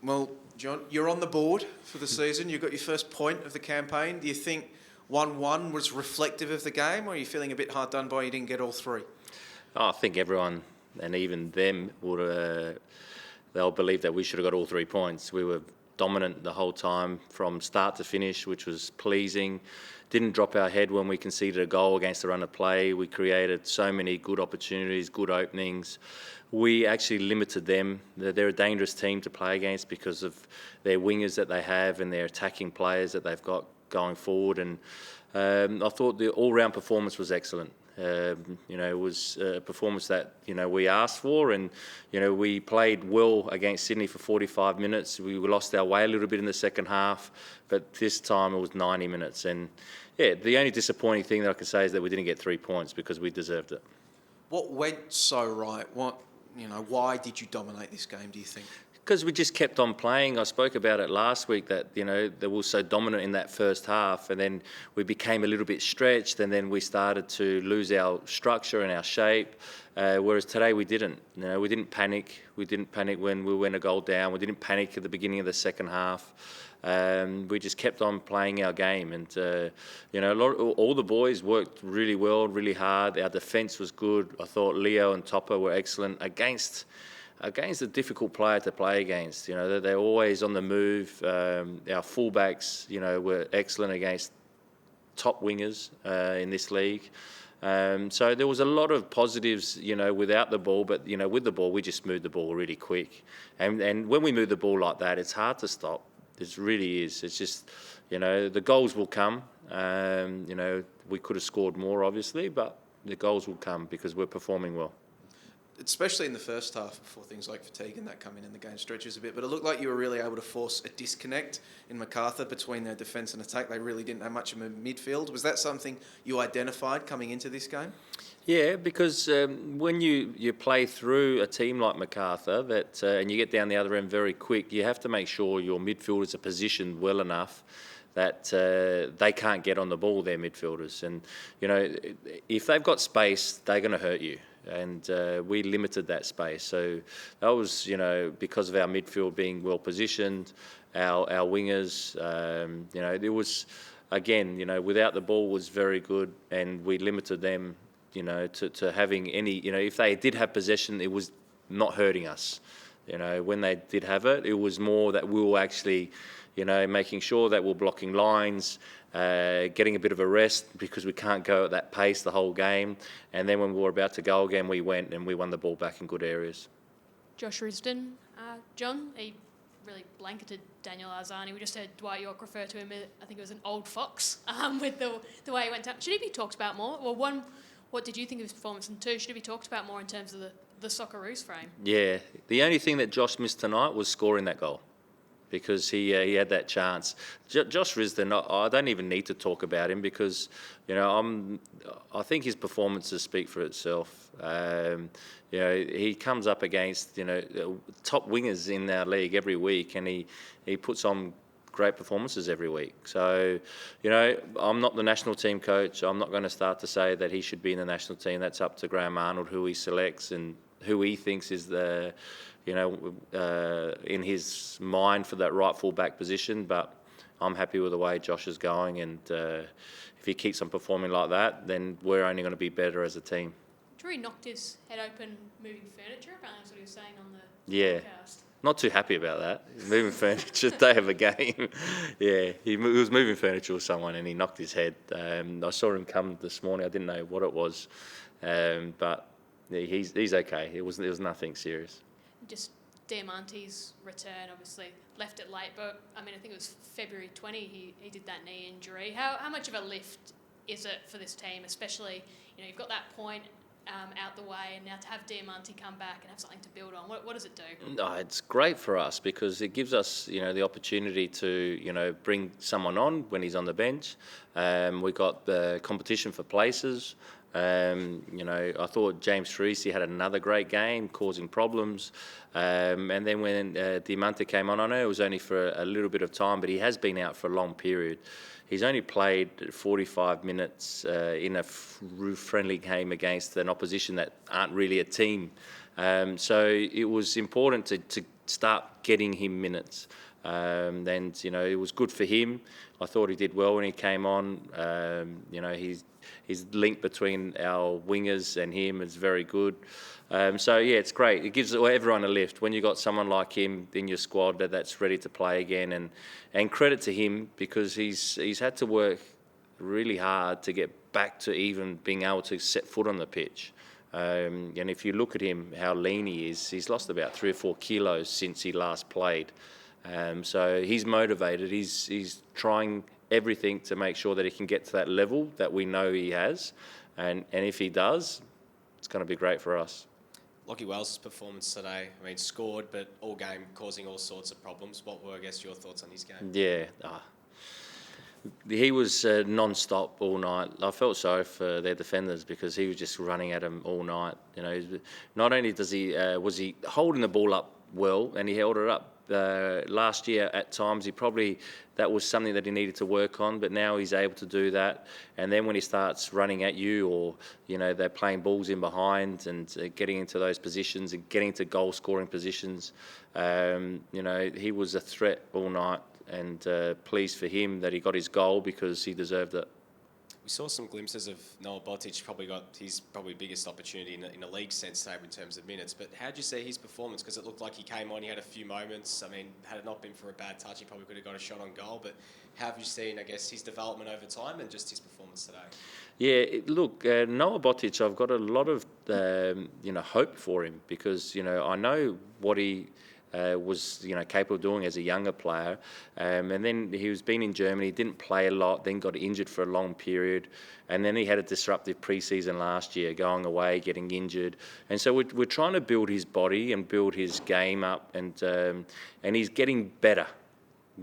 Well, John, you're on the board for the season. You got your first point of the campaign. Do you think 1-1 was reflective of the game, or are you feeling a bit hard done by you didn't get all three? I think everyone, and even them, they'll believe that we should have got all 3 points. We were dominant the whole time from start to finish, which was pleasing. Didn't drop our head when we conceded a goal against the run of play. We created so many good opportunities, good openings. We actually limited them. They're a dangerous team to play against because of their wingers that they have and their attacking players that they've got going forward. And I thought the all-round performance was excellent. It was a performance that, we asked for, and, we played well against Sydney for 45 minutes. We lost our way a little bit in the second half, but this time it was 90 minutes. And, the only disappointing thing that I can say is that we didn't get 3 points because we deserved it. What went so right? Why did you dominate this game, do you think? Because we just kept on playing. I spoke about it last week that, they were so dominant in that first half, and then we became a little bit stretched, and then we started to lose our structure and our shape, whereas today we didn't. We didn't panic. We didn't panic when we went a goal down. We didn't panic at the beginning of the second half. We just kept on playing our game, and all the boys worked really well, really hard. Our defence was good. I thought Leo and Topper were excellent against a difficult player to play against. They're always on the move. Our fullbacks, were excellent against top wingers in this league. So there was a lot of positives, without the ball, but with the ball we just moved the ball really quick. And when we move the ball like that, it's hard to stop. It really is. It's just, the goals will come. We could have scored more, obviously, but the goals will come because we're performing well. Especially in the first half, before things like fatigue and that come in and the game stretches a bit. But it looked like you were really able to force a disconnect in Macarthur between their defence and attack. They really didn't have much of a midfield. Was that something you identified coming into this game? Yeah, because when you play through a team like Macarthur and you get down the other end very quick, you have to make sure your midfielders are positioned well enough that they can't get on the ball, their midfielders. And, if they've got space, they're going to hurt you. And we limited that space. So that was, because of our midfield being well positioned, our wingers, it was, again, without the ball was very good, and we limited them, to having any, if they did have possession, it was not hurting us. When they did have it, it was more that we were actually, making sure that we're blocking lines, getting a bit of a rest because we can't go at that pace the whole game. And then when we were about to go again, we went and we won the ball back in good areas. Josh Risdon, John, he really blanketed Daniel Arzani. We just heard Dwight York refer to him, I think it was an old fox, with the way he went down. Should he be talked about more? Well, one, what did you think of his performance? And two, should he be talked about more in terms of the Socceroos frame? Yeah, the only thing that Josh missed tonight was scoring that goal, because he had that chance. Josh Risdon, I don't even need to talk about him because, I think his performances speak for itself. He comes up against, top wingers in our league every week, and he puts on great performances every week. So, I'm not the national team coach. I'm not going to start to say that he should be in the national team. That's up to Graham Arnold, who he selects and who he thinks is the, in his mind for that right full-back position. But I'm happy with the way Josh is going, and if he keeps on performing like that, then we're only going to be better as a team. He knocked his head open moving furniture, apparently that's what he was saying on the podcast. Not too happy about that. Moving furniture day of a game. Yeah, he was moving furniture with someone and he knocked his head. I saw him come this morning. I didn't know what it was, but yeah, he's okay. It was nothing serious. Just Diamante's return, obviously left it late, but I think it was February 20. He did that knee injury. How much of a lift is it for this team, especially you've got that point out the way, and now to have Diamante come back and have something to build on, what does it do? No, it's great for us because it gives us, the opportunity to, bring someone on when he's on the bench. We got the competition for places. I thought James Ferrisi had another great game, causing problems. And then when Diamante came on, I know it was only for a little bit of time, but he has been out for a long period. He's only played 45 minutes in a friendly game against an opposition that aren't really a team. So it was important to start getting him minutes. And it was good for him. I thought he did well when he came on. His link between our wingers and him is very good. It's great. It gives everyone a lift when you got someone like him in your squad that's ready to play again. And credit to him, because he's had to work really hard to get back to even being able to set foot on the pitch. And if you look at him, how lean he is, he's lost about 3 or 4 kilos since he last played. So he's motivated. He's trying everything to make sure that he can get to that level that we know he has. And if he does, it's going to be great for us. Lachie Wells' performance today, I mean, scored, but all game causing all sorts of problems. What were, I guess, your thoughts on his game? Yeah. He was non-stop all night. I felt sorry for their defenders because he was just running at them all night. Not only was he holding the ball up well, and he held it up. Last year at times that was something that he needed to work on, but now he's able to do that. And then when he starts running at you, or they're playing balls in behind and getting into those positions and getting to goal scoring positions, he was a threat all night. And pleased for him that he got his goal, because he deserved it. We saw some glimpses of Noah Botic probably got his biggest opportunity in a league sense today in terms of minutes. But how did you see his performance? Because it looked like he came on, he had a few moments. I mean, had it not been for a bad touch, he probably could have got a shot on goal. But how have you seen, I guess, his development over time and just his performance today? Yeah, Noah Botic, I've got a lot of hope for him, because I know what he was capable of doing as a younger player, and then he was been in Germany, didn't play a lot, then got injured for a long period, and then he had a disruptive pre-season last year, going away, getting injured, and so we're trying to build his body and build his game up, and he's getting better.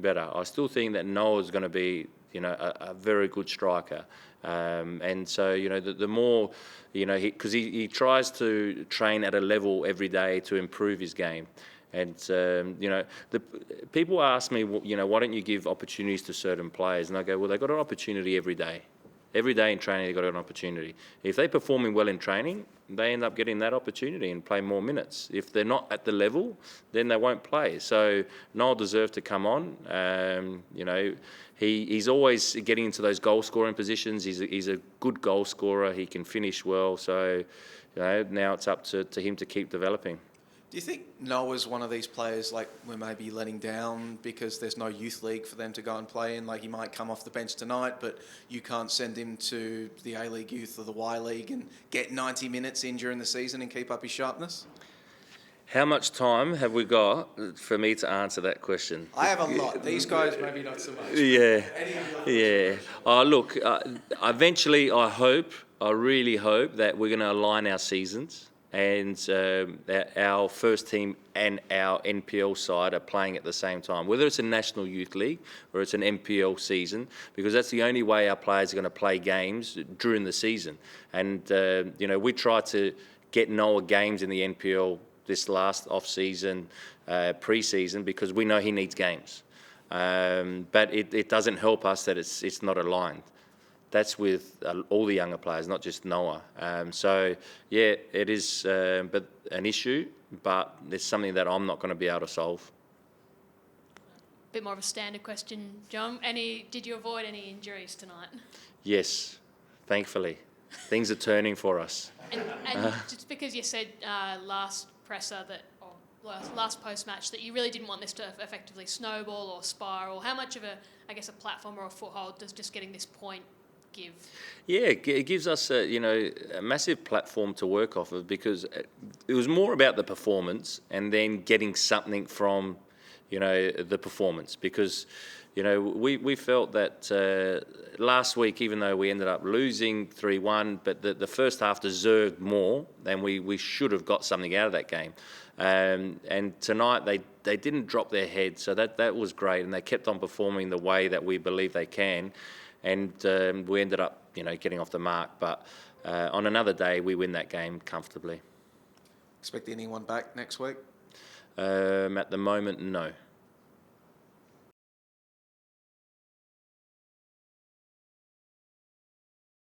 I still think that Noah's going to be a very good striker, and so the more because he tries to train at a level every day to improve his game. And, the people ask me, why don't you give opportunities to certain players? And I go, well, they've got an opportunity every day. Every day in training, they've got an opportunity. If they're performing well in training, they end up getting that opportunity and play more minutes. If they're not at the level, then they won't play. So Noel deserved to come on. He's always getting into those goal-scoring positions. He's a good goal scorer. He can finish well. So, now it's up to him to keep developing. Do you think Noah's one of these players like we're maybe letting down because there's no youth league for them to go and play in? Like, he might come off the bench tonight, but you can't send him to the A-League Youth or the Y-League and get 90 minutes in during the season and keep up his sharpness? How much time have we got for me to answer that question? I have a lot. These guys maybe not so much. Yeah. Look, eventually I really hope that we're going to align our seasons, and our first team and our NPL side are playing at the same time, whether it's a National Youth League or it's an NPL season, because that's the only way our players are going to play games during the season. And, we try to get Noah games in the NPL this last off-season, pre-season, because we know he needs games. But it doesn't help us that it's not aligned. That's with all the younger players, not just Noah. It is but an issue, but it's something that I'm not going to be able to solve. Bit more of a standard question, John. Did you avoid any injuries tonight? Yes, thankfully. Things are turning for us. And just because you said last presser last post-match that you really didn't want this to effectively snowball or spiral, how much of a platform or a foothold does just getting this point give? Yeah, it gives us a massive platform to work off of, because it was more about the performance and then getting something from the performance, because we felt that last week, even though we ended up losing 3-1, but the first half deserved more, and we should have got something out of that game. And tonight they didn't drop their head, so that was great, and they kept on performing the way that we believe they can. And we ended up, getting off the mark. But on another day, we win that game comfortably. Expect anyone back next week? At the moment, no.